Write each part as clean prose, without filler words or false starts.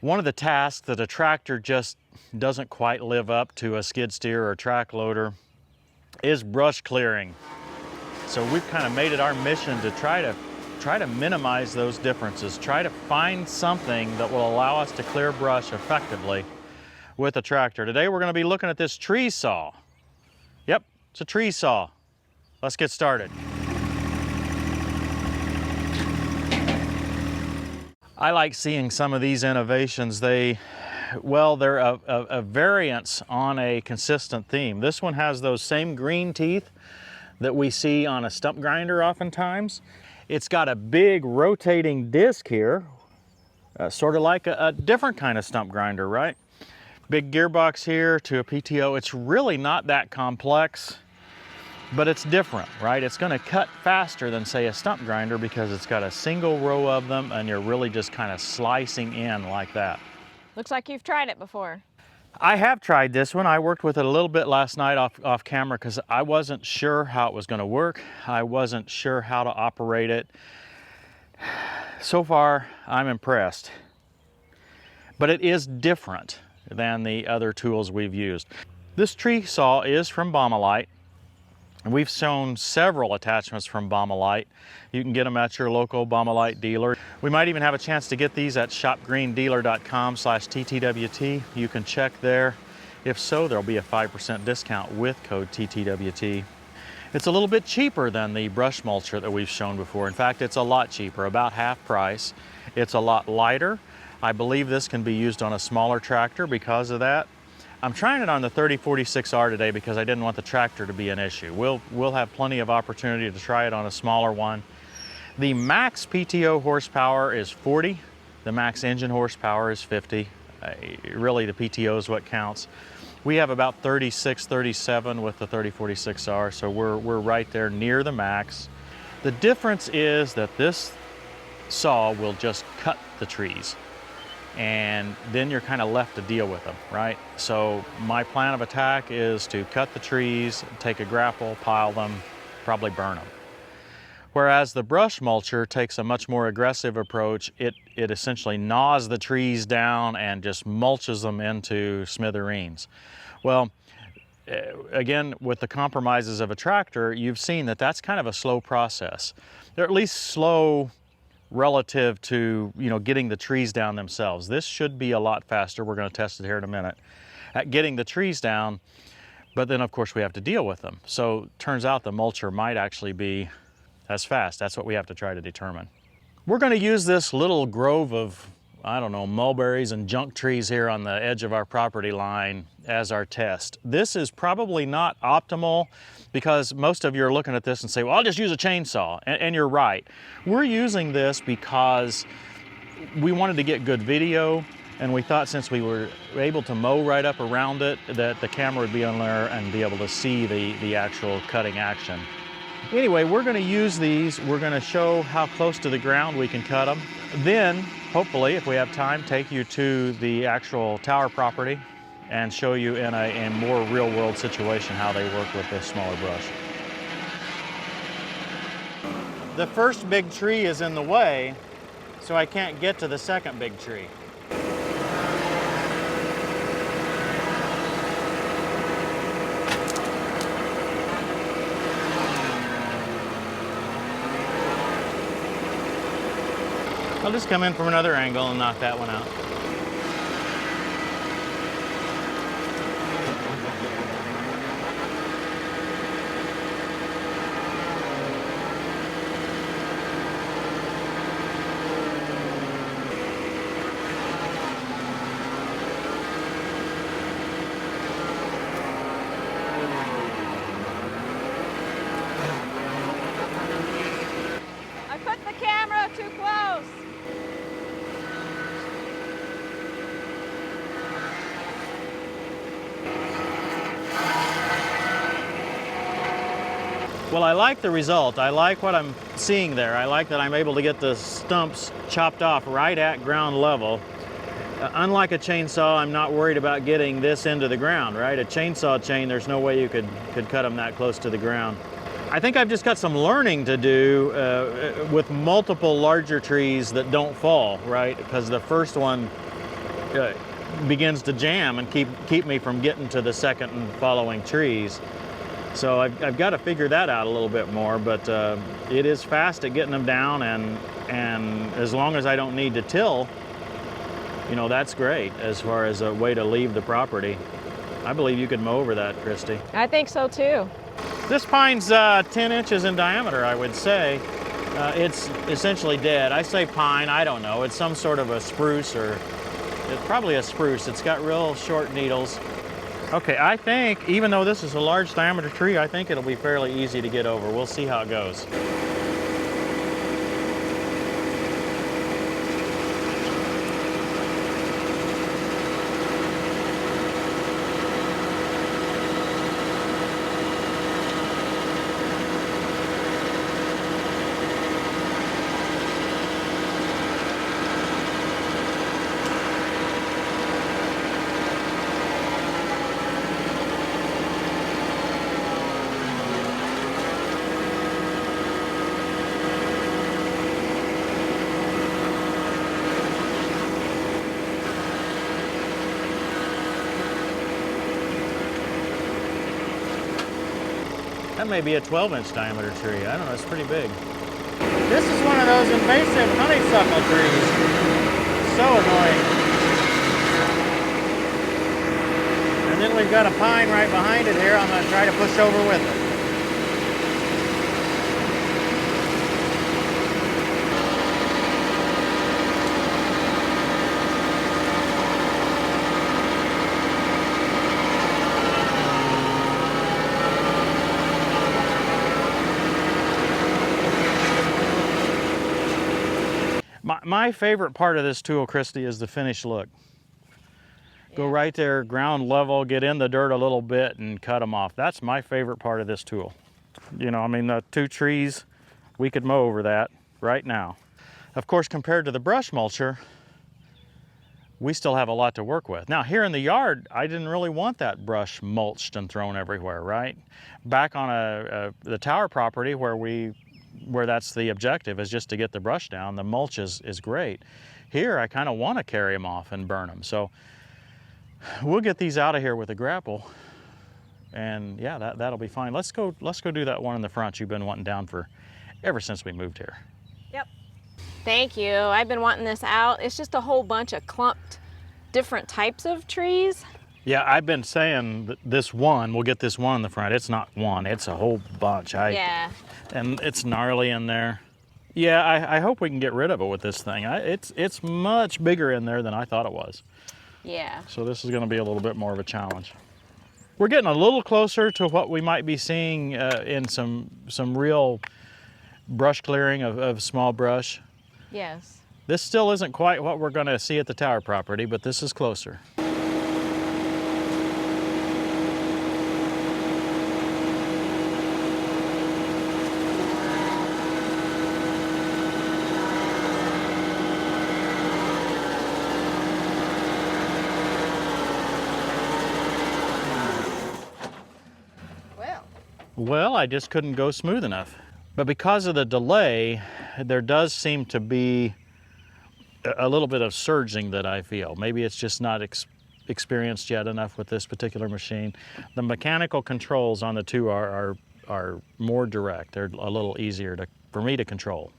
One of the tasks that a tractor just doesn't quite live up to a skid steer or a track loader is brush clearing. So we've kind of made it our mission to try to minimize those differences, try to find something that will allow us to clear brush effectively with a tractor. Today we're going to be looking at this tree saw. Yep, it's a tree saw. Let's get started. I like seeing some of these innovations. They're a variance on a consistent theme. This one has those same green teeth that we see on a stump grinder oftentimes. It's got a big rotating disc here, sort of like a different kind of stump grinder, right? Big gearbox here to a PTO. It's really not that complex, but it's different, right? It's gonna cut faster than, say, a stump grinder because it's got a single row of them and you're really just kind of slicing in like that. Looks like you've tried it before. I have tried this one. I worked with it a little bit last night off camera because I wasn't sure how it was gonna work. I wasn't sure how to operate it. So far, I'm impressed. But it is different than the other tools we've used. This tree saw is from Baumalight. We've shown several attachments from Baumalight. You can get them at your local Baumalight dealer. We might even have a chance to get these at shopgreendealer.com/TTWT. You can check there. If so, there'll be a 5% discount with code TTWT. It's a little bit cheaper than the brush mulcher that we've shown before. In fact, it's a lot cheaper, about half price. It's a lot lighter. I believe this can be used on a smaller tractor because of that. I'm trying it on the 3046R today because I didn't want the tractor to be an issue. We'll have plenty of opportunity to try it on a smaller one. The max PTO horsepower is 40. The max engine horsepower is 50. Really, the PTO is what counts. We have about 36, 37 with the 3046R, so we're right there near the max. The difference is that this saw will just cut the trees, and then you're kind of left to deal with them, right? So my plan of attack is to cut the trees, take a grapple, pile them, probably burn them. Whereas the brush mulcher takes a much more aggressive approach. It essentially gnaws the trees down and just mulches them into smithereens. Well, again, with the compromises of a tractor, you've seen that that's kind of a slow process. They're at least slow relative to, you know, getting the trees down themselves. This should be a lot faster. We're going to test it here in a minute at getting the trees down, but then of course we have to deal with them. So turns out the mulcher might actually be as fast. That's what we have to try to determine. We're going to use this little grove of, I don't know, mulberries and junk trees here on the edge of our property line as our test. This is probably not optimal because most of you are looking at this and say, well, I'll just use a chainsaw. And you're right. We're using this because we wanted to get good video, and we thought since we were able to mow right up around it, that the camera would be on there and be able to see the actual cutting action. Anyway, we're going to use these. We're going to show how close to the ground we can cut them. Then, hopefully, if we have time, take you to the actual tower property and show you in a more real-world situation how they work with this smaller brush. The first big tree is in the way, so I can't get to the second big tree. I'll just come in from another angle and knock that one out. I put the camera too close. Well, I like the result. I like what I'm seeing there. I like that I'm able to get the stumps chopped off right at ground level. Unlike a chainsaw, I'm not worried about getting this into the ground, right? A chainsaw chain, there's no way you could cut them that close to the ground. I think I've just got some learning to do with multiple larger trees that don't fall, right? Because the first one begins to jam and keep me from getting to the second and following trees. So I've got to figure that out a little bit more, but it is fast at getting them down, and as long as I don't need to till, you know, that's great as far as a way to leave the property. I believe you could mow over that, Christy. I think so too. This pine's 10 inches in diameter, I would say. It's essentially dead. I say pine, I don't know. It's some sort of a spruce, or it's probably a spruce. It's got real short needles. Okay, I think, even though this is a large diameter tree, I think it'll be fairly easy to get over. We'll see how it goes. That may be a 12-inch diameter tree. I don't know, it's pretty big. This is one of those invasive honeysuckle trees. So annoying. And then we've got a pine right behind it here. I'm going to try to push over with it. My favorite part of this tool, Christy, is the finished look. Go right there, ground level, get in the dirt a little bit and cut them off. That's my favorite part of this tool. You know, I mean, the 2 trees, we could mow over that right now. Of course, compared to the brush mulcher, we still have a lot to work with. Now, here in the yard, I didn't really want that brush mulched and thrown everywhere, right? Back on the tower property where that's the objective, is just to get the brush down, the mulch is great. Here, I kind of want to carry them off and burn them. So we'll get these out of here with a grapple, and yeah, that'll be fine. Let's go do that one in the front you've been wanting down for ever since we moved here. Yep. Thank you. I've been wanting this out. It's just a whole bunch of clumped different types of trees. Yeah, I've been saying that this one, we'll get this one in the front. It's not one, it's a whole bunch. Yeah. And it's gnarly in there. Yeah, I hope we can get rid of it with this thing. It's much bigger in there than I thought it was. Yeah. So this is going to be a little bit more of a challenge. We're getting a little closer to what we might be seeing in some real brush clearing of small brush. Yes. This still isn't quite what we're going to see at the tower property, but this is closer. Well, I just couldn't go smooth enough. But because of the delay, there does seem to be a little bit of surging that I feel. Maybe it's just not experienced yet enough with this particular machine. The mechanical controls on the two are more direct. They're a little easier for me to control.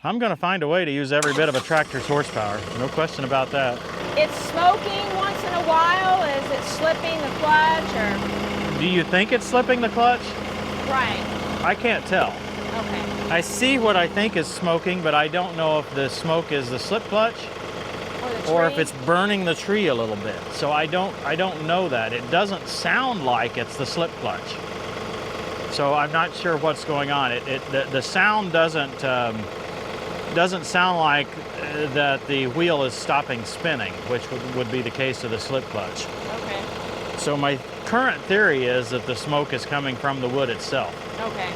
I'm going to find a way to use every bit of a tractor's horsepower. No question about that. It's smoking once in a while. Is it slipping the clutch, or? Do you think it's slipping the clutch? Right. I can't tell. Okay. I see what I think is smoking, but I don't know if the smoke is the slip clutch or if it's burning the tree a little bit. So I don't know that. It doesn't sound like it's the slip clutch. So I'm not sure what's going on. The sound doesn't sound like that the wheel is stopping spinning, which would be the case of the slip clutch. Okay. So my current theory is that the smoke is coming from the wood itself. Okay.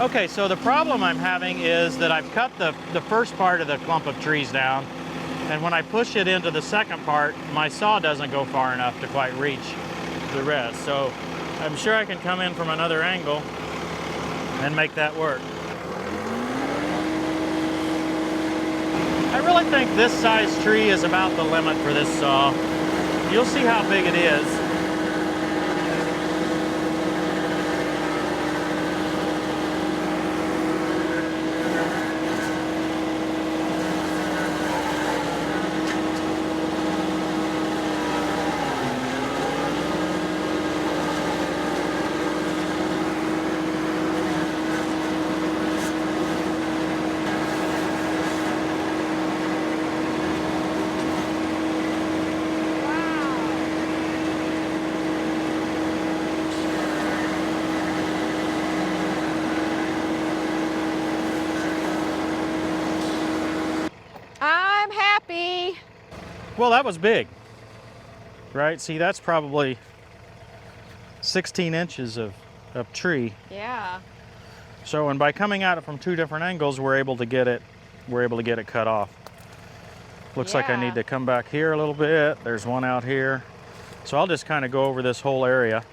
Okay, so the problem I'm having is that I've cut the first part of the clump of trees down, and when I push it into the second part, my saw doesn't go far enough to quite reach the rest. So I'm sure I can come in from another angle and make that work. I really think this size tree is about the limit for this saw. You'll see how big it is. I'm happy. Well, that was big, right? See, that's probably 16 inches of tree. Yeah. So, and by coming at it from two different angles, we're able to get it cut off. Looks like I Yeah. need to come back here a little bit. There's one out here. So I'll just kind of go over this whole area.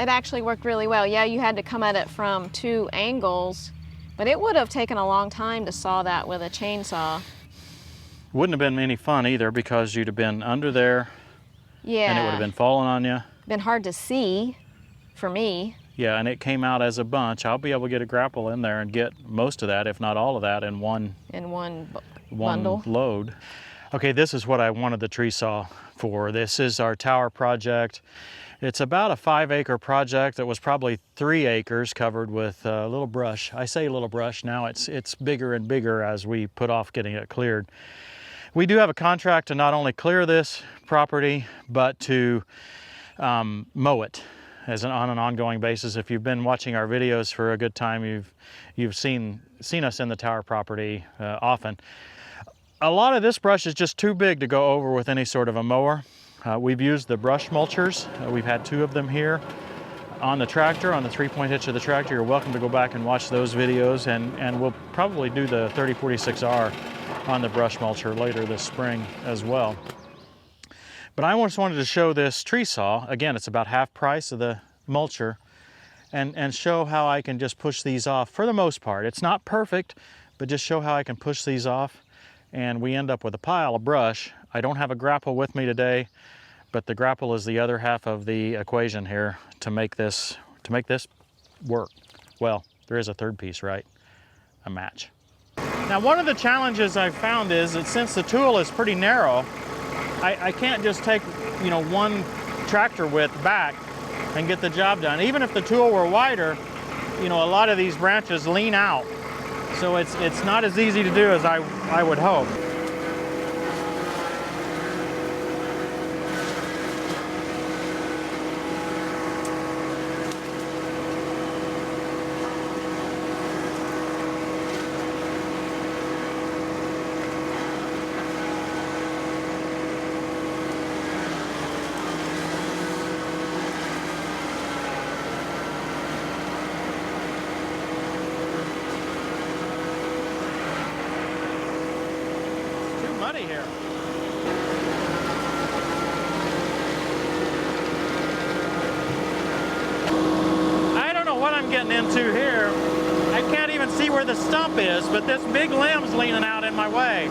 It actually worked really well. Yeah, you had to come at it from two angles, but it would have taken a long time to saw that with a chainsaw. Wouldn't have been any fun either because you'd have been under there Yeah. and it would have been falling on you. Been hard to see for me. Yeah, and it came out as a bunch. I'll be able to get a grapple in there and get most of that, if not all of that, in one Bundle. load. Okay, this is what I wanted the tree saw for. This is our tower project. It's about a 5-acre project that was probably 3 acres covered with little brush. I say little brush, now it's bigger and bigger as we put off getting it cleared. We do have a contract to not only clear this property, but to mow it on an ongoing basis. If you've been watching our videos for a good time, you've seen us in the tower property often. A lot of this brush is just too big to go over with any sort of a mower. We've used the brush mulchers. We've had 2 of them here on the tractor, on the 3-point hitch of the tractor. You're welcome to go back and watch those videos, and we'll probably do the 3046R on the brush mulcher later this spring as well. But I just wanted to show this tree saw. Again, it's about half price of the mulcher, and show how I can just push these off for the most part. It's not perfect, but just show how I can push these off, and we end up with a pile of brush. I don't have a grapple with me today, but the grapple is the other half of the equation here to make this work. Well, there is a third piece, right? A match. Now, one of the challenges I've found is that since the tool is pretty narrow, I can't just take, one tractor width back and get the job done. Even if the tool were wider, a lot of these branches lean out. So it's not as easy to do as I would hope. Muddy here. I don't know what I'm getting into here. I can't even see where the stump is, but this big limb's leaning out in my way.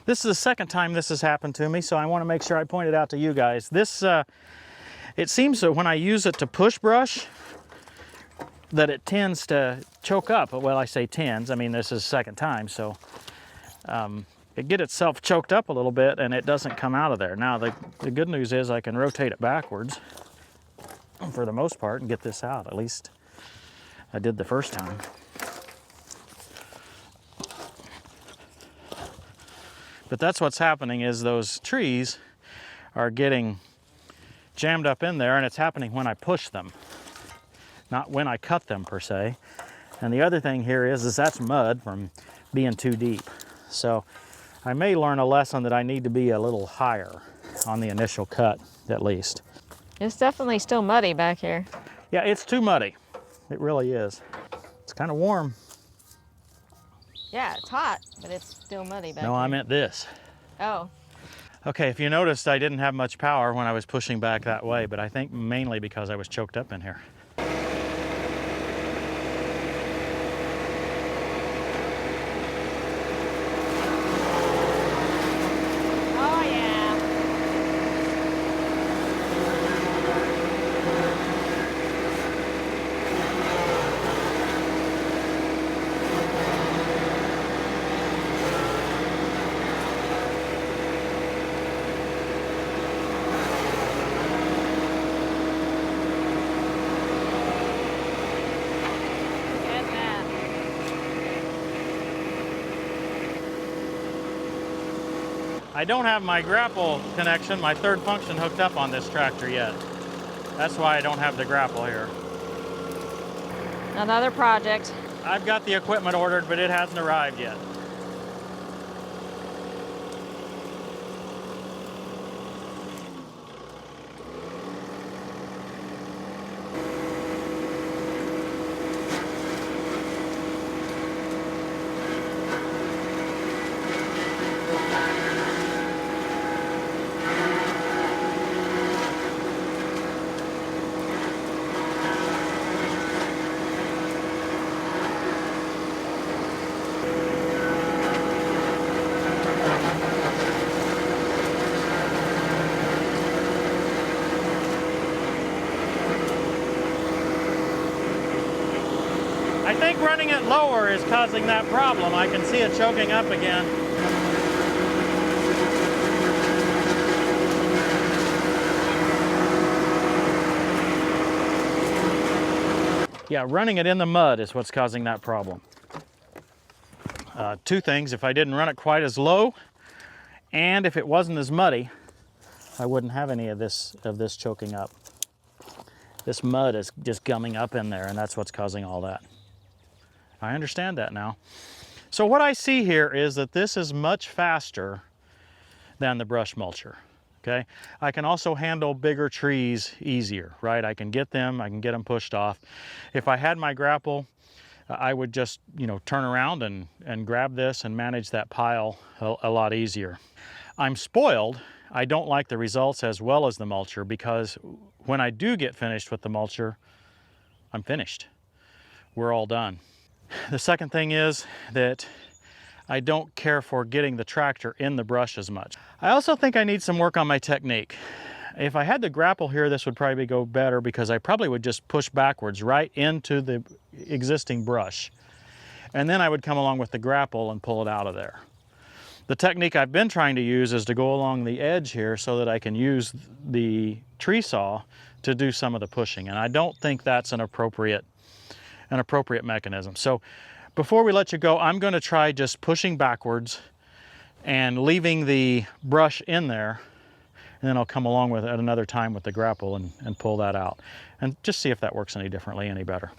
This is the second time this has happened to me, so I want to make sure I point it out to you guys. This, it seems that when I use it to push brush, that it tends to choke up. Well, I say tends, I mean this is the second time, so it get itself choked up a little bit and it doesn't come out of there. Now the good news is I can rotate it backwards for the most part and get this out. At least I did the first time. But that's what's happening, is those trees are getting jammed up in there, and it's happening when I push them, not when I cut them per se. And the other thing here is that's mud from being too deep. So I may learn a lesson that I need to be a little higher on the initial cut, at least. It's definitely still muddy back here. Yeah, it's too muddy. It really is. It's kind of warm. Yeah, it's hot, but it's still muddy back No, here. I meant this. Oh. Okay, if you noticed, I didn't have much power when I was pushing back that way, but I think mainly because I was choked up in here. Oh, yeah. Look at that. I don't have my grapple connection, my third function, hooked up on this tractor yet. That's why I don't have the grapple here. Another project. I've got the equipment ordered, but it hasn't arrived yet. I think running it lower is causing that problem. I can see it choking up again. Yeah, running it in the mud is what's causing that problem. Two things: if I didn't run it quite as low, and if it wasn't as muddy, I wouldn't have any of this choking up. This mud is just gumming up in there, and that's what's causing all that. I understand that now. So what I see here is that this is much faster than the brush mulcher, okay? I can also handle bigger trees easier, right? I can get them pushed off. If I had my grapple, I would just, turn around and grab this and manage that pile a lot easier. I'm spoiled. I don't like the results as well as the mulcher, because when I do get finished with the mulcher, I'm finished. We're all done. The second thing is that I don't care for getting the tractor in the brush as much. I also think I need some work on my technique. If I had the grapple here, this would probably go better, because I probably would just push backwards right into the existing brush. And then I would come along with the grapple and pull it out of there. The technique I've been trying to use is to go along the edge here so that I can use the tree saw to do some of the pushing. And I don't think that's an appropriate mechanism. So before we let you go, I'm going to try just pushing backwards and leaving the brush in there, and then I'll come along with it at another time with the grapple and pull that out, and just see if that works any differently, any better.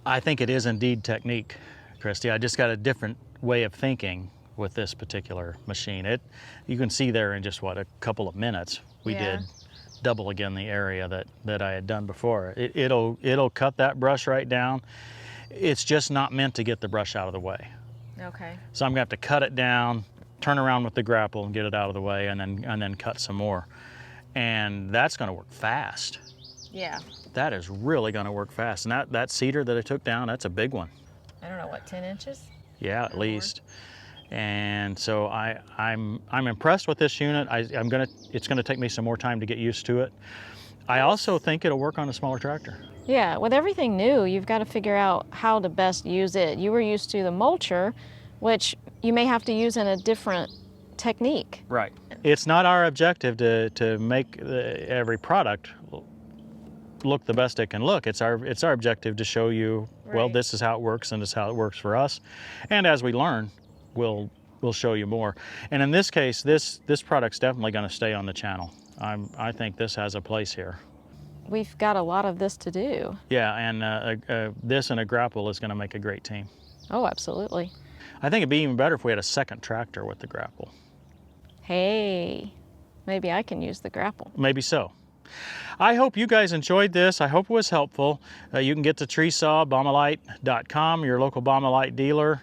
I think it is indeed technique, Christy. I just got a different way of thinking with this particular machine. You can see there in just what, a couple of minutes, we Yeah. did double again the area that I had done before. It'll cut that brush right down. It's just not meant to get the brush out of the way. Okay. So I'm gonna have to cut it down, turn around with the grapple and get it out of the way, and then cut some more. And that's gonna work fast. Yeah. That is really gonna work fast. And that cedar that I took down, that's a big one. I don't know, what, 10 inches? Yeah, at least. And so I'm impressed with this unit. It's gonna take me some more time to get used to it. I also think it'll work on a smaller tractor. Yeah, with everything new, you've got to figure out how to best use it. You were used to the mulcher, which you may have to use in a different technique. Right. It's not our objective to make every product look the best it can look. It's our objective to show you, well, Right. this is how it works and this is how it works for us. And as we learn, we'll show you more. And in this case, this product's definitely going to stay on the channel. I think this has a place here. We've got a lot of this to do. Yeah, and this and a grapple is going to make a great team. Oh, absolutely. I think it'd be even better if we had a second tractor with the grapple. Hey, maybe I can use the grapple. Maybe so. I hope you guys enjoyed this. I hope it was helpful. You can get the tree saw, Baumalight.com, your local Baumalight dealer.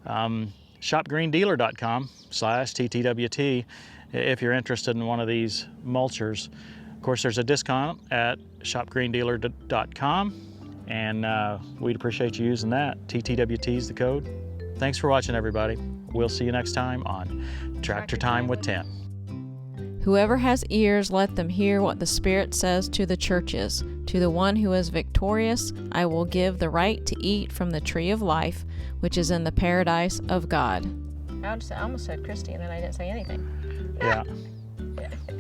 shopgreendealer.com/TTWT if you're interested in one of these mulchers. Of course, there's a discount at shopgreendealer.com, and we'd appreciate you using that. TTWT is the code. Thanks for watching, everybody. We'll see you next time on Tractor Time with Tim. Whoever has ears, let them hear what the Spirit says to the churches. To the one who is victorious, I will give the right to eat from the tree of life, which is in the paradise of God. I almost said Christy, and then I didn't say anything. Yeah.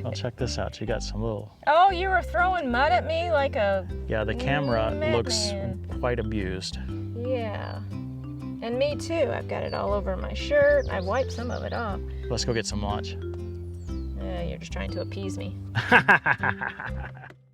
Well, check this out. You got some little... Oh, you were throwing mud at me like a... Yeah, the camera looks madman. quite abused. Yeah. And me too. I've got it all over my shirt. I've wiped some of it off. Let's go get some lunch. You're just trying to appease me.